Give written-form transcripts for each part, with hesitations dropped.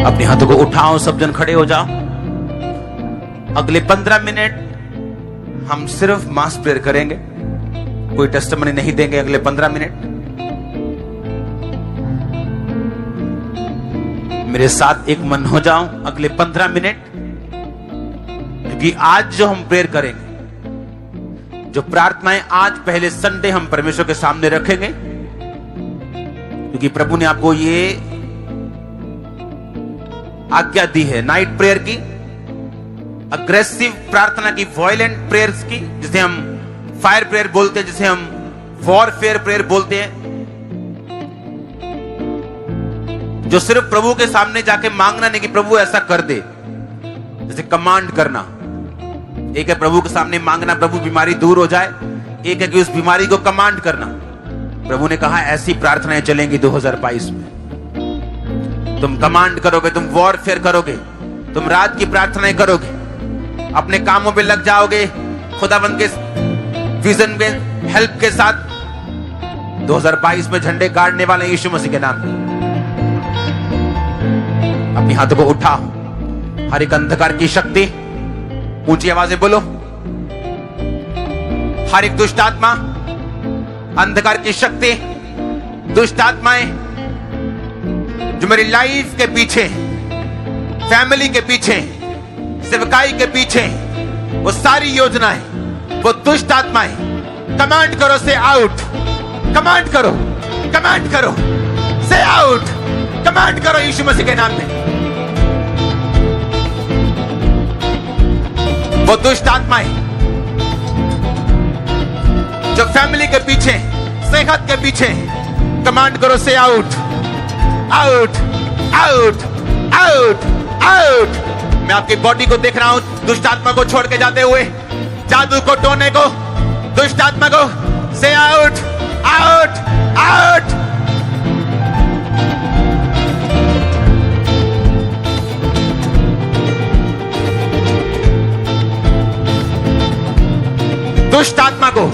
अपने हाथों को उठाओ, सब जन खड़े हो जाओ। अगले 15 मिनट हम सिर्फ मास प्रेयर करेंगे, कोई टेस्टिमनी नहीं देंगे। अगले 15 मिनट मेरे साथ एक मन हो जाओ। अगले 15 मिनट, क्योंकि आज जो हम प्रेयर करेंगे, जो प्रार्थनाएं आज पहले संडे हम परमेश्वर के सामने रखेंगे, क्योंकि प्रभु ने आपको ये आज्ञा दी है नाइट प्रेयर की, अग्रेसिव प्रार्थना की, वॉयलेंट प्रेयर्स की, जिसे हम फायर प्रेयर बोलते हैं, जिसे हम वॉरफेयर प्रेयर बोलते हैं, जो सिर्फ प्रभु के सामने जाके मांगना नहीं कि प्रभु ऐसा कर दे, जैसे कमांड करना। एक है प्रभु के सामने मांगना, प्रभु बीमारी दूर हो जाए, एक है कि उस बीमारी को कमांड करना। प्रभु ने कहा ऐसी प्रार्थनाएं चलेंगी 2022 में। तुम कमांड करोगे, तुम वॉरफेयर करोगे, तुम रात की प्रार्थनाएं करोगे, अपने कामों पे लग जाओगे, खुदावंद के विजन में हेल्प के साथ 2022 में झंडे गाड़ने वाले यीशु मसीह के नाम में। अपनी हाथों को उठा, हर एक अंधकार की शक्ति, ऊंची आवाजें बोलो, हर एक दुष्ट आत्मा, अंधकार की शक्ति, दुष्ट आत्माएं जो मेरी लाइफ के पीछे, फैमिली के पीछे, सेवकाई के पीछे, वो सारी योजनाएं, वो दुष्ट आत्माएं, कमांड करो से आउट, कमांड करो, कमांड करो से आउट, कमांड करो यीशु मसीह के नाम में। वो दुष्ट आत्माएं जो फैमिली के पीछे, सेहत के पीछे, कमांड करो से out, out, out, out, out. मैं आपकी बॉडी को देख रहा हूं दुष्ट आत्मा को छोड़ के जाते हुए, जादू को, टोने को, दुष्ट आत्मा को से आउट, आउट, आउट। दुष्ट आत्मा को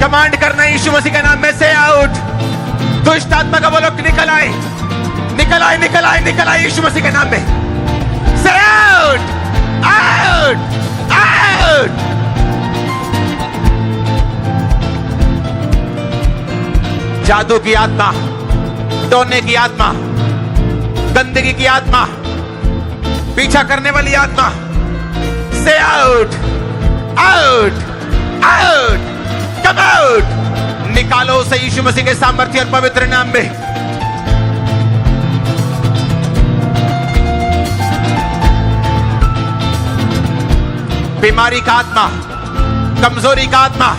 कमांड करना यीशु मसीह के नाम में से आउट। दुष्ट आत्मा का बोलो निकल आए, निकल आए, निकल आए, निकल आए यीशु मसीह के नाम में से आउट, आउट, आउट। जादू की आत्मा, टोने की आत्मा, गंदगी की आत्मा, पीछा करने वाली आत्मा से out, out, out, come out. निकालो उसे यीशु मसीह के सामर्थ्य और पवित्र नाम में। बीमारी का आत्मा, कमजोरी का आत्मा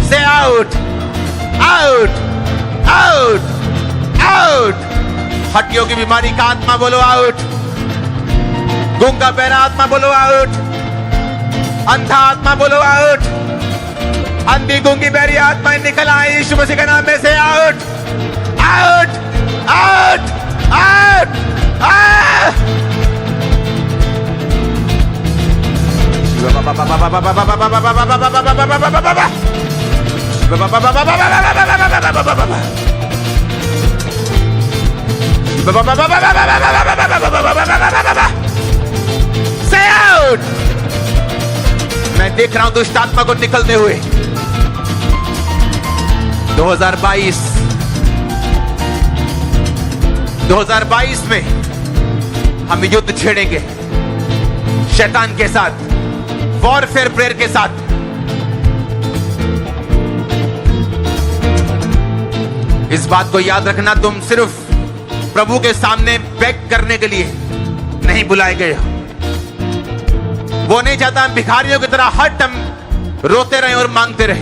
से आउट, आउट, आउट, आउट। हड्डियों की बीमारी का आत्मा बोलो आउट, गूंगा बहरा आत्मा बोलो आउट, अंधा आत्मा बोलो आउट, अंधी गूंगी बहरी आत्मा निकल आए यीशु मसीह के नाम में से out, out, out, out, out. Say out! मैं देख रहा हूं दुष्ट आत्मा को निकलते हुए। 2022 में हम युद्ध छेड़ेंगे शैतान के साथ, वॉरफेयर प्रेयर के साथ। इस बात को याद रखना, तुम सिर्फ प्रभु के सामने बेग करने के लिए नहीं बुलाए गए हो। वो नहीं चाहता हम भिखारियों की तरह हर टाइम रोते रहे और मांगते रहे।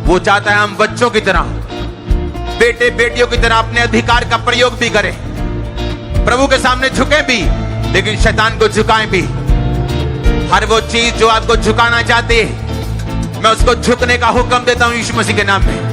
वो चाहता है हम बच्चों की तरह, बेटे बेटियों की तरह अपने अधिकार का प्रयोग भी करें, प्रभु के सामने झुके भी, लेकिन शैतान को झुकाएं भी। हर वो चीज जो आपको झुकाना चाहती है, मैं उसको झुकने का हुक्म देता हूं यीशु मसीह के नाम में।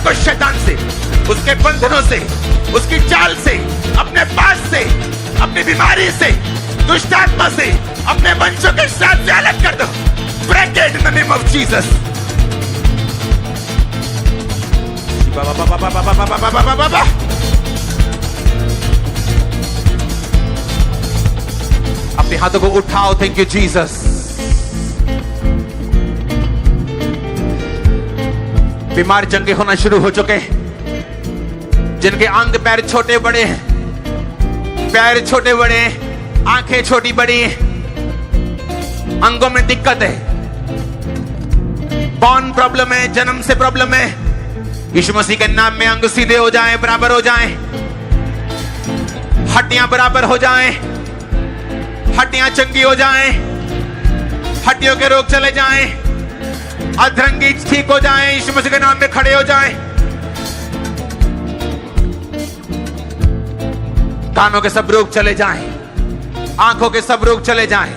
को शैतान से, उसके बंधनों से, उसकी चाल से, अपने पास से, अपनी बीमारी से, दुष्ट आत्मा से, अपने वंशों के साथ से अलग कर दो। Break it in the name of Jesus. अपने हाथों को उठाओ। Thank you Jesus. बीमार चंगे होना शुरू हो चुके हैं, जिनके अंग पैर छोटे बड़े हैं, पैर छोटे बड़े हैं, आंखें छोटी बड़ी हैं, अंगों में दिक्कत है, बॉर्न प्रॉब्लम है, जन्म से प्रॉब्लम है। यीशु मसीह के नाम में अंग सीधे हो जाएं, बराबर हो जाएं, हड्डियां बराबर हो जाएं, हड्डियां चंगी हो जाएं, हड्डियों के रोग चले जाएं, अधरंगी ठीक हो जाएं, यीशु मसीह के नाम में खड़े हो जाएं। कानों के सब रोग चले जाएं, आंखों के सब रोग चले जाएं,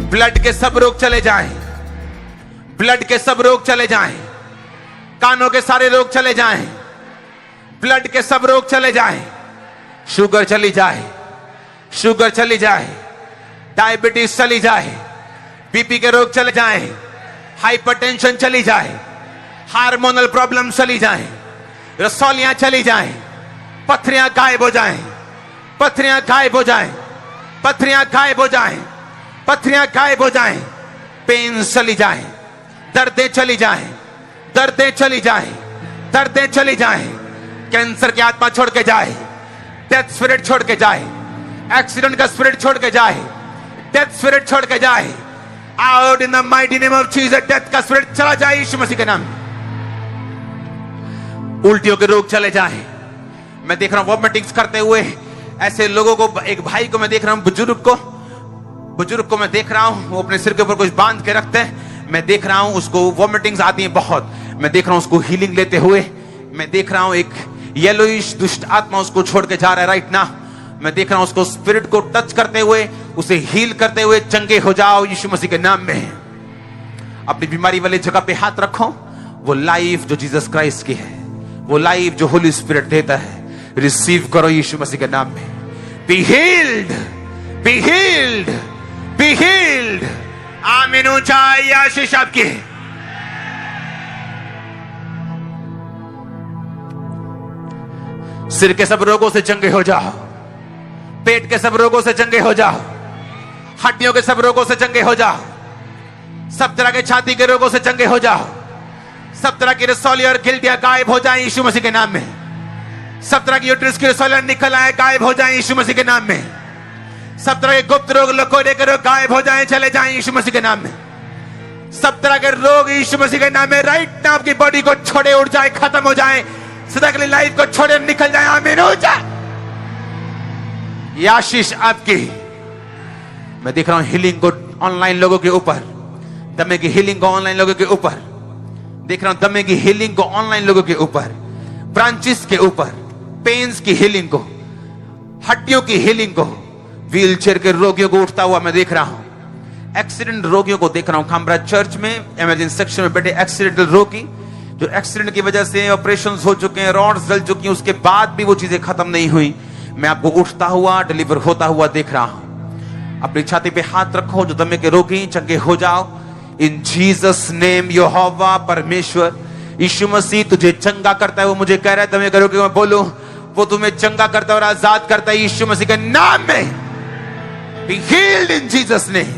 ब्लड के सब रोग चले जाएं, ब्लड के सब रोग चले जाएं, कानों के सारे रोग चले जाएं, ब्लड के सब रोग चले जाएं, शुगर चली जाए, शुगर चली जाए, डायबिटीज चली जाए, बीपी के रोग चले जाएं, हाइपरटेंशन चली जाए, हार्मोनल प्रॉब्लम चली जाए, रसौलियां चली जाएं, पथरियां गायब हो जाएं, पथरियां गायब हो जाएं, पथरियां गायब हो जाएं, पथरियां गायब हो जाएं, पेन चली जाएं, दर्दें चली जाएं, दर्दें चली जाएं, दर्दें चली जाएं, कैंसर की आत्मा छोड़ के जाए, डेथ स्पिरिट छोड़ के जाए, एक्सीडेंट का स्पिरिट छोड़ के जाए, डेथ स्पिरिट छोड़ के जाए, out in the mighty name of Jesus. Death का स्पिरिट चला जाए यीशु मसीह के नाम। उल्टियों के रोग चले जाए। मैं देख रहा हूं वॉमिटिंग्स करते हुए ऐसे लोगों को, एक भाई को मैं देख रहा हूं, बुजुर्ग को मैं देख रहा हूं, वो अपने सिर के ऊपर कुछ बांध के रखते हैं, मैं देख रहा हूं उसको वॉमिटिंग्स आती हैं बहुत, मैं देख रहा हूं उसको हीलिंग लेते हुए, मैं देख रहा हूं एक येलोइश दुष्ट आत्मा उसको छोड़ के जा रहा है राइट नाउ, मैं देख रहा हूं उसको स्पिरिट को टच करते हुए, उसे हील करते हुए, चंगे हो जाओ यीशु मसीह के नाम में। अपनी बीमारी वाली जगह पे हाथ रखो। वो लाइफ जो जीसस क्राइस्ट की है, वो लाइफ जो होली स्पिरिट देता है, रिसीव करो यीशु मसीह के नाम में। Be healed, be healed, be healed. आमीन। ऊंचाई आशीष आपकी। सिर के सब रोगों से चंगे हो जाओ, पेट के सब रोगों से चंगे हो जाओ, हड्डियों के सब रोगों से चंगे हो जाओ, सब तरह के छाती के रोगों से चंगे हो जाओ, सब तरह की रसौली और गिल्टियां गायब हो जाएं यीशु मसीह के नाम में। सब तरह की यूट्रस की रसौलियां निकल आए, गायब हो जाएं यीशु मसीह के नाम में। सब तरह के गुप्त रोग, लकोड़े के रोग गायब हो जाएं, चले जाएं यीशु मसीह के नाम में। सब तरह के रोग यीशु मसीह के नाम में राइट नाउ आपकी बॉडी को छोड़े, उड़ जाए, खत्म हो जाए, सदा के लिए लाइफ को छोड़े निकल जाए। आमीन। हो जाए। ये आशीष आपकी। मैं देख रहा हूं हीलिंग को ऑनलाइन लोगों के ऊपर, दमे की हीलिंग को ऑनलाइन लोगों के ऊपर देख रहा हूं, दमे की हीलिंग को ऑनलाइन लोगों के ऊपर, ब्रांचेस के ऊपर, पेन्स की हीलिंग को, हड्डियों की हीलिंग को, व्हील चेयर के रोगियों को उठता हुआ मैं देख रहा हूं, एक्सीडेंट रोगियों को देख रहा हूं। खामरा चर्च में इमरजेंसी सेक्शन में बैठे एक्सीडेंटल रोगी जो एक्सीडेंट की वजह से ऑपरेशन हो चुके हैं, रॉड्स जल चुकी हैं, उसके बाद भी वो चीजें खत्म नहीं हुई, मैं आपको उठता हुआ, डिलीवर होता हुआ देख रहा हूं। अपनी छाती पे हाथ रखो। जो दमे के रोगी चंगे हो जाओ इन जीसस नेम। यहोवा परमेश्वर यीशु मसीह तुझे चंगा करता है। वो मुझे कह रहा है दमे के रोगी मैं बोलूं, वो तुम्हें चंगा करता है और आजाद करता है यीशु मसीह के नाम में। Be healed in Jesus name.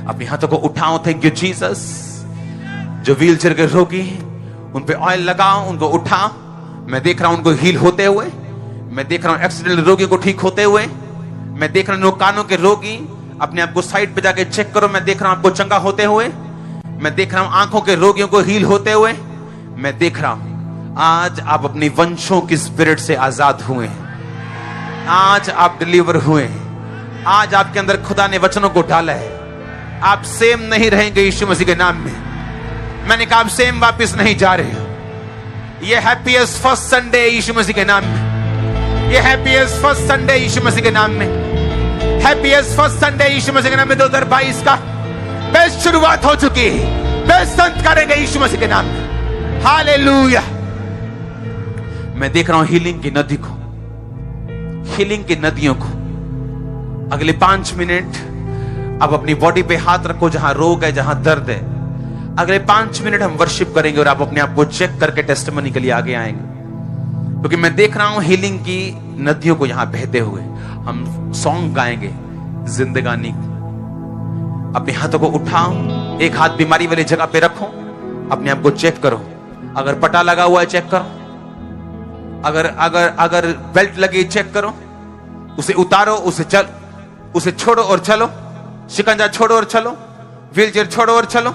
अपने हाथों को उठाओ। Thank you Jesus. जो व्हील चेयर के रोगी उन पे ऑयल लगाओ, उनको उठाओ। मैं देख रहा हूं उनको हील होते हुए, मैं देख रहा हूं एक्सीडेंटल रोगी को ठीक होते हुए, मैं देख रहा हूं कानों के रोगी अपने आप को साइड पे जाके चेक करो, मैं देख रहा हूं आपको चंगा होते हुए, मैं देख रहा हूं आंखों के रोगियों को हील होते हुए, मैं देख रहा हूं आज आप अपनी वंशों की स्पिरिट से आजाद हुए हैं, आज आप डिलीवर हुए हैं, आज आपके अंदर खुदा ने वचनों को डाला है। आप सेम नहीं रहेंगे यीशु मसीह के नाम में। मैंने कहा आप सेम वापस नहीं जा रहे। ये हैप्पीएस्ट फर्स्ट संडे यीशु मसीह के नाम में, ये हैप्पीएस्ट फर्स्ट संडे यीशु मसीह के नाम में, हैप्पीएस्ट फर्स्ट संडे यीशु मसीह के नाम में 2022 का बेस्ट शुरुआत हो चुकी है। बेस्ट संत करेंगे यीशु मसीह के नाम में। हालेलुया। मैं देख रहा हूं हीलिंग की नदी को, हीलिंग की नदियों को। अगले 5 मिनट आप अपनी बॉडी पे हाथ रखो, जहां रोग है, जहां दर्द है। अगले 5 मिनट हम वर्शिप करेंगे और आप अपने आप को चेक करके टेस्टिमनी के लिए आगे आएंगे, क्योंकि मैं देख रहा हूं हीलिंग की नदियों को यहां बहते हुए। हम सॉन्ग गाएंगे जिंदगानी। अपने हाथों को उठाओ, एक हाथ बीमारी वाली जगह पे रखो, अपने आप को चेक करो। अगर पटा लगा हुआ है चेक करो, अगर अगर अगर बेल्ट लगी चेक करो, उसे उतारो, उसे छोड़ो और चलो। शिकंजा छोड़ो और चलो, व्हीलचेयर छोड़ो और चलो।